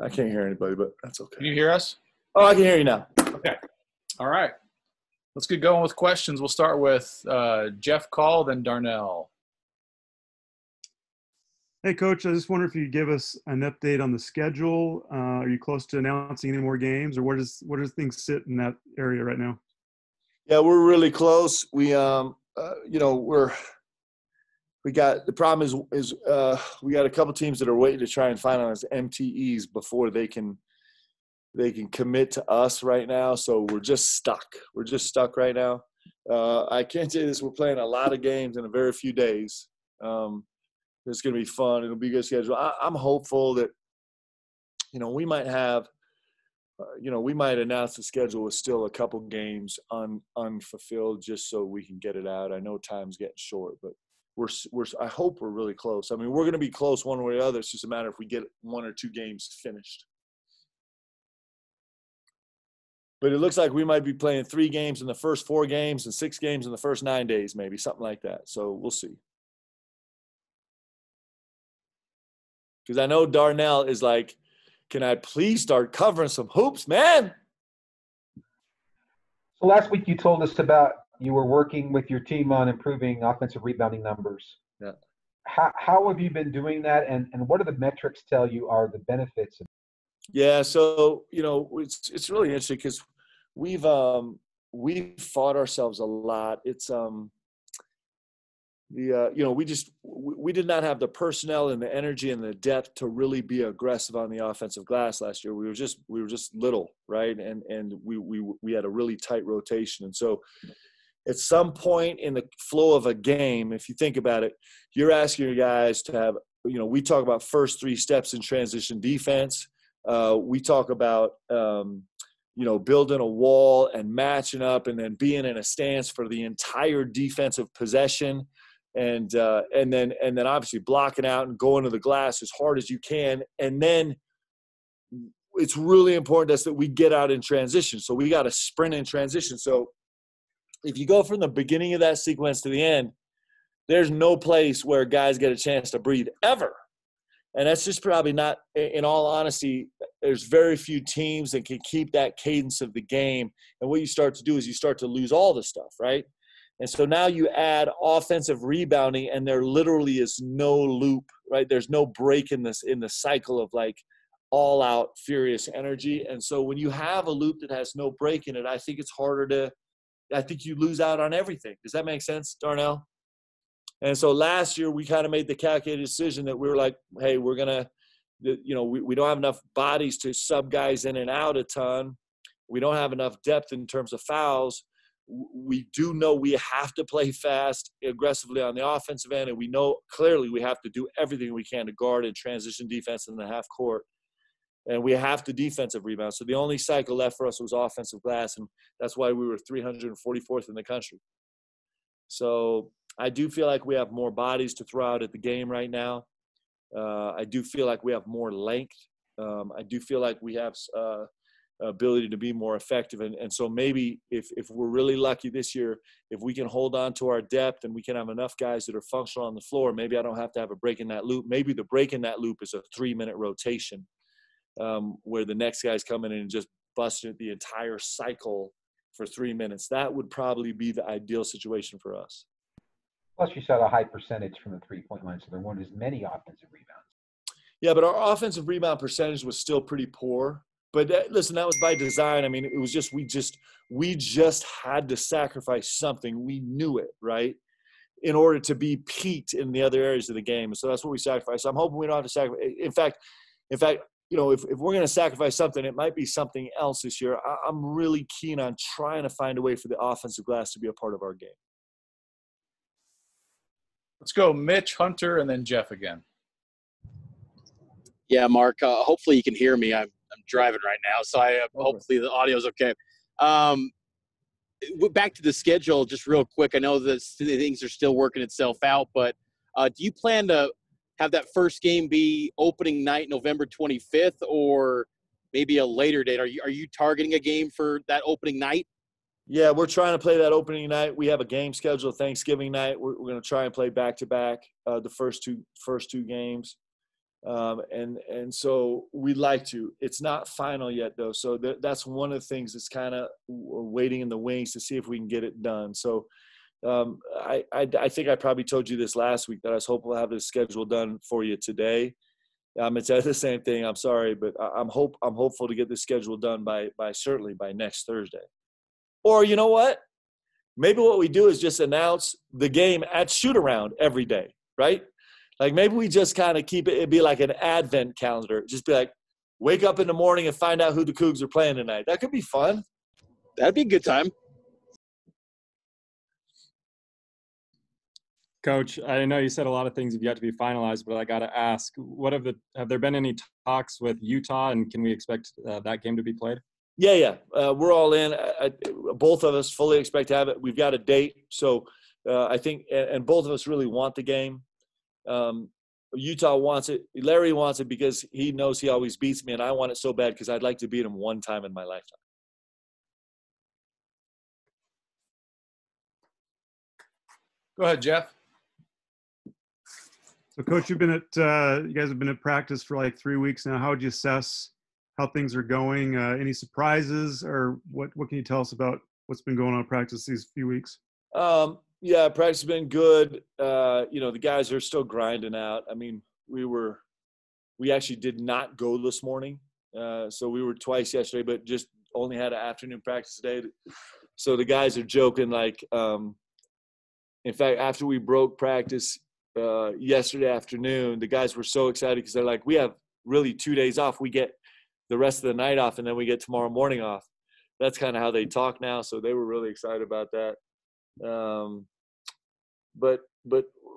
I can't hear anybody, but that's okay. Can you hear us? Oh, I can hear you now. Okay. All right. Let's get going with questions. We'll start with Jeff Call, then Darnell. Hey, Coach, I just wonder if you could give us an update on the schedule. Are you close to announcing any more games, or where does things sit in that area right now? Yeah, we're really close. We got the problem is we got a couple teams that are waiting to try and finalize MTEs before they can commit to us right now. So we're just stuck. We're just stuck right now. I can't say this. We're playing a lot of games in a very few days. It's going to be fun. It'll be a good schedule. I'm hopeful that, we might have, we might announce the schedule with still a couple games unfulfilled just so we can get it out. I know time's getting short, but I hope we're really close. I mean, we're going to be close one way or the other. It's just a matter if we get 1 or 2 games finished. But it looks like we might be playing 3 games in the first 4 games and 6 games in the first 9 days, maybe something like that. So we'll see. Because I know Darnell is like, can I please start covering some hoops, man? So last week you told us about you were working with your team on improving offensive rebounding numbers. Yeah. How have you been doing that, and what do the metrics tell you are the benefits? Yeah, so it's really interesting because we've fought ourselves a lot. It's we did not have the personnel and the energy and the depth to really be aggressive on the offensive glass last year. We were just little, right? And we had a really tight rotation. And so at some point in the flow of a game, if you think about it, you're asking your guys to have, we talk about first 3 steps in transition defense. We talk about building a wall and matching up and then being in a stance for the entire defensive possession. And then obviously blocking out and going to the glass as hard as you can. And then it's really important to us that we get out in transition. So we got to sprint in transition. So if you go from the beginning of that sequence to the end, there's no place where guys get a chance to breathe ever. And that's just probably not, in all honesty, there's very few teams that can keep that cadence of the game. And what you start to do is you start to lose all the stuff, right? And so now you add offensive rebounding, and there literally is no loop, right? There's no break in the cycle of like all out furious energy. And so when you have a loop that has no break in it, I think it's harder I think you lose out on everything. Does that make sense, Darnell? And so last year we kind of made the calculated decision that we were like, hey, we're going to, we don't have enough bodies to sub guys in and out a ton. We don't have enough depth in terms of fouls. We do know we have to play fast, aggressively on the offensive end, and we know clearly we have to do everything we can to guard and transition defense in the half court. And we have to defensive rebound. So the only cycle left for us was offensive glass, and that's why we were 344th in the country. So I do feel like we have more bodies to throw out at the game right now. I do feel like we have more length. I do feel like we have ability to be more effective. And so maybe if we're really lucky this year, if we can hold on to our depth and we can have enough guys that are functional on the floor, maybe I don't have to have a break in that loop. Maybe the break in that loop is a 3-minute rotation where the next guy's coming in and just busting the entire cycle for 3 minutes. That would probably be the ideal situation for us. Plus, you shot a high percentage from the 3-point line, so there weren't as many offensive rebounds. Yeah, but our offensive rebound percentage was still pretty poor. But listen, that was by design. I mean, it was just we just had to sacrifice something. We knew it, right, in order to be peaked in the other areas of the game. So that's what we sacrificed. So I'm hoping we don't have to sacrifice. In fact, if we're going to sacrifice something, it might be something else this year. I'm really keen on trying to find a way for the offensive glass to be a part of our game. Let's go Mitch, Hunter, and then Jeff again. Yeah, Mark, hopefully you can hear me. I'm driving right now, so hopefully the audio is okay. Back to the schedule, just real quick. I know that things are still working itself out, but do you plan to have that first game be opening night, November 25th, or maybe a later date? Are you targeting a game for that opening night? Yeah, we're trying to play that opening night. We have a game scheduled Thanksgiving night. We're going to try and play back-to-back the first two games. And so we'd like to. It's not final yet, though. So that's one of the things that's kind of waiting in the wings to see if we can get it done. So I think I probably told you this last week that I was hopeful to have this schedule done for you today. It's the same thing. I'm sorry, but I'm hopeful to get this schedule done by certainly by next Thursday. Or you know what? Maybe what we do is just announce the game at shoot around every day, right? Like maybe we just kind of keep it. It'd be like an advent calendar. Just be like, wake up in the morning and find out who the Cougs are playing tonight. That could be fun. That'd be a good time. Coach, I know you said a lot of things have yet to be finalized, but I got to ask, have there been any talks with Utah, and can we expect that game to be played? Yeah. We're all in. Both of us fully expect to have it. We've got a date. So I think, and both of us really want the game. Utah wants it. Larry wants it because he knows he always beats me, and I want it so bad because I'd like to beat him one time in my lifetime. Go ahead, Jeff. So, Coach, you guys have been at practice for like 3 weeks now. How would you assess how things are going? Any surprises, or what can you tell us about what's been going on in practice these few weeks? Yeah, practice has been good. The guys are still grinding out. I mean, we actually did not go this morning. So we were twice yesterday, but just only had an afternoon practice today. So the guys are joking like, in fact, after we broke practice yesterday afternoon, the guys were so excited because they're like, we have really 2 days off. We get the rest of the night off, and then we get tomorrow morning off. That's kind of how they talk now. So they were really excited about that. But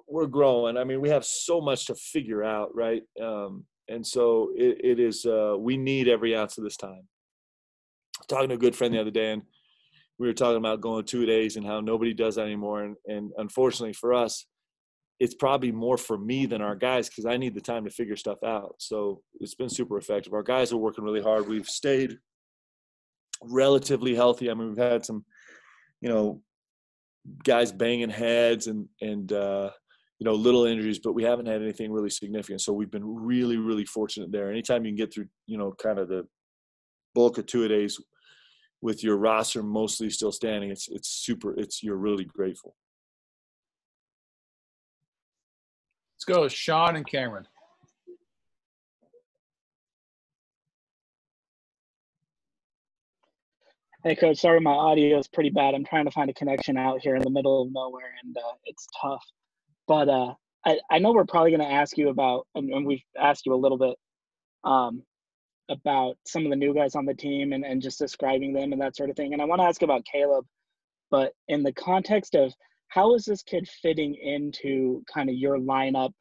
we're growing. I mean, we have so much to figure out, right? And so it is. We need every ounce of this time. Talking to a good friend the other day, and we were talking about going 2 days and how nobody does that anymore. And unfortunately for us, it's probably more for me than our guys because I need the time to figure stuff out. So it's been super effective. Our guys are working really hard. We've stayed relatively healthy. I mean, we've had some, guys banging heads and little injuries, but we haven't had anything really significant. So we've been really, really fortunate there. Anytime you can get through, kind of the bulk of 2 days with your roster mostly still standing, it's super. You're really grateful. Let's go with Sean and Cameron. Hey, Coach, sorry my audio is pretty bad. I'm trying to find a connection out here in the middle of nowhere, and it's tough. But I know we're probably going to ask you about, and we've asked you a little bit about some of the new guys on the team and just describing them and that sort of thing. And I want to ask about Caleb, but in the context of how is this kid fitting into kind of your lineup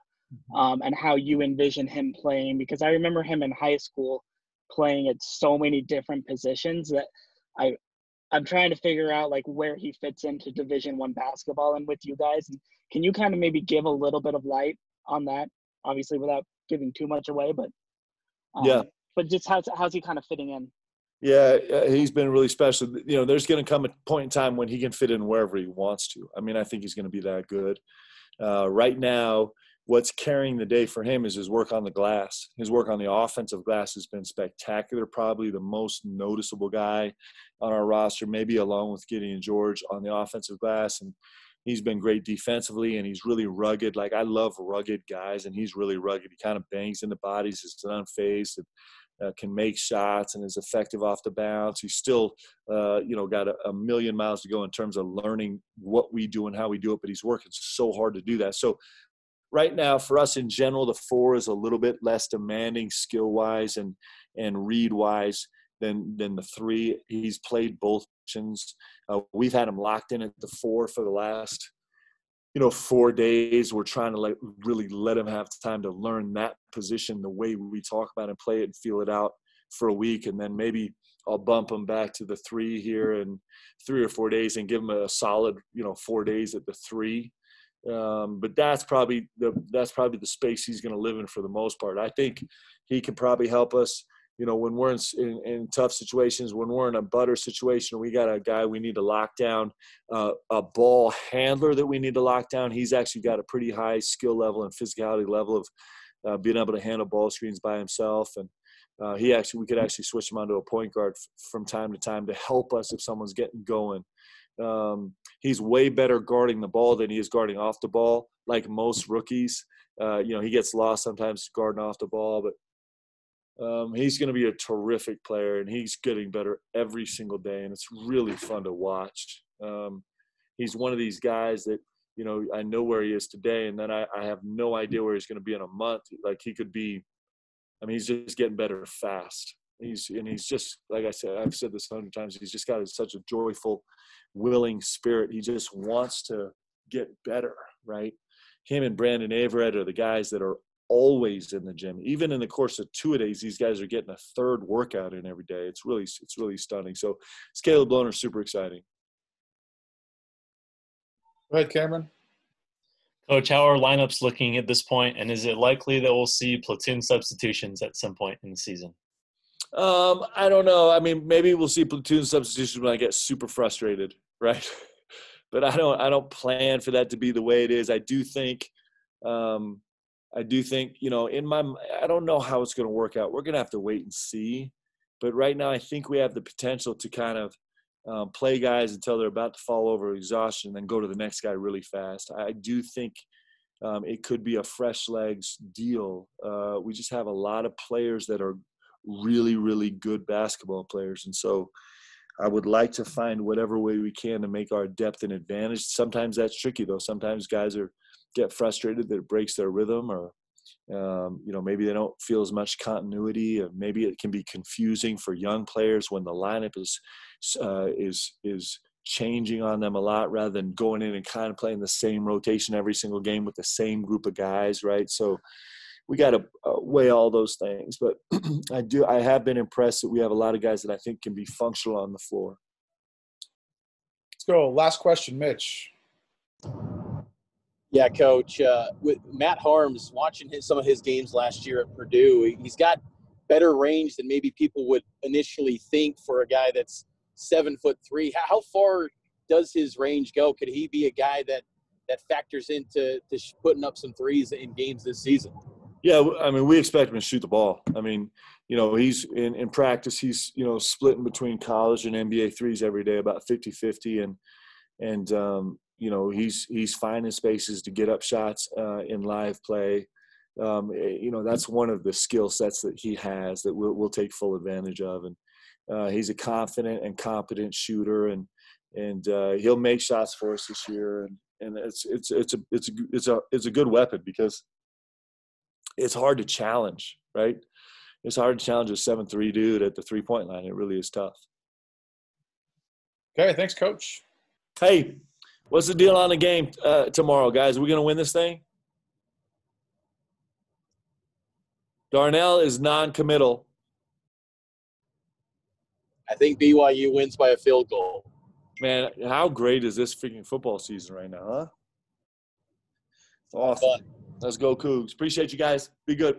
and how you envision him playing? Because I remember him in high school playing at so many different positions that I'm trying to figure out like where he fits into Division I basketball and with you guys. And can you kind of maybe give a little bit of light on that? Obviously, without giving too much away, but yeah. But just how's he kind of fitting in? Yeah, he's been really special. There's going to come a point in time when he can fit in wherever he wants to. I mean, I think he's going to be that good. Right now, what's carrying the day for him is his work on the glass. His work on the offensive glass has been spectacular, probably the most noticeable guy on our roster, maybe along with Gideon George on the offensive glass. And he's been great defensively, and he's really rugged. Like, I love rugged guys, and he's really rugged. He kind of bangs into bodies. He's unfazed and can make shots and is effective off the bounce. He's still, got a million miles to go in terms of learning what we do and how we do it, but he's working so hard to do that. So right now, for us in general, the 4 is a little bit less demanding skill-wise and read-wise than the 3. He's played both positions. We've had him locked in at the 4 for the last 4 days. We're trying to really let him have time to learn that position the way we talk about and play it and feel it out for a week. And then maybe I'll bump him back to the 3 here in 3 or 4 days and give him a solid, 4 days at the 3. But that's probably the space he's going to live in for the most part. I think he can probably help us, when we're in tough situations, when we're in a butter situation, we got a guy we need to lock down, a ball handler that we need to lock down. He's actually got a pretty high skill level and physicality level being able to handle ball screens by himself. And we could actually switch him onto a point guard from time to time to help us if someone's getting going. He's way better guarding the ball than he is guarding off the ball, like most rookies. He gets lost sometimes guarding off the ball, but he's going to be a terrific player, and he's getting better every single day, and it's really fun to watch. He's one of these guys that, I know where he is today, and then I have no idea where he's going to be in a month. Like, he could be – he's just getting better fast. He's just, like I said, I've said this 100 times, he's just got such a joyful, willing spirit. He just wants to get better, right? Him and Brandon Averett are the guys that are always in the gym. Even in the course of 2-a-days, these guys are getting a third workout in every day. It's really stunning. So it's Caleb Lohner, super exciting. Go ahead, Cameron. Coach, how are lineups looking at this point, and is it likely that we'll see platoon substitutions at some point in the season? I don't know. Maybe we'll see platoon substitutions when I get super frustrated, right? But I don't plan for that to be the way it is. I do think, I don't know how it's going to work out. We're going to have to wait and see. But right now, I think we have the potential to kind of play guys until they're about to fall over exhaustion, and then go to the next guy really fast. I do think it could be a fresh legs deal. We just have a lot of players that are really, really good basketball players. And so I would like to find whatever way we can to make our depth an advantage. Sometimes that's tricky, though. Sometimes guys get frustrated that it breaks their rhythm, or maybe they don't feel as much continuity, or maybe it can be confusing for young players when the lineup is changing on them a lot, rather than going in and kind of playing the same rotation every single game with the same group of guys, right? So we got to weigh all those things. But I have been impressed that we have a lot of guys that I think can be functional on the floor. Let's go. Last question, Mitch. Yeah, Coach. With Matt Harms, watching some of his games last year at Purdue, he's got better range than maybe people would initially think for a guy that's 7'3". How far does his range go? Could he be a guy that factors into putting up some threes in games this season? Yeah, we expect him to shoot the ball. He's in practice, he's, splitting between college and NBA threes every day, about 50-50. And he's finding spaces to get up shots in live play. That's one of the skill sets that he has that we'll take full advantage of. And he's a confident and competent shooter, and he'll make shots for us this year. And it's a good weapon, because it's hard to challenge, right? It's hard to challenge a 7'3" dude at the 3-point line. It really is tough. Okay, thanks, Coach. Hey, what's the deal on the game tomorrow, guys? Are we going to win this thing? Darnell is non-committal. I think BYU wins by a field goal. Man, how great is this freaking football season right now, huh? It's awesome. Fun. Let's go, Cougs. Appreciate you guys. Be good.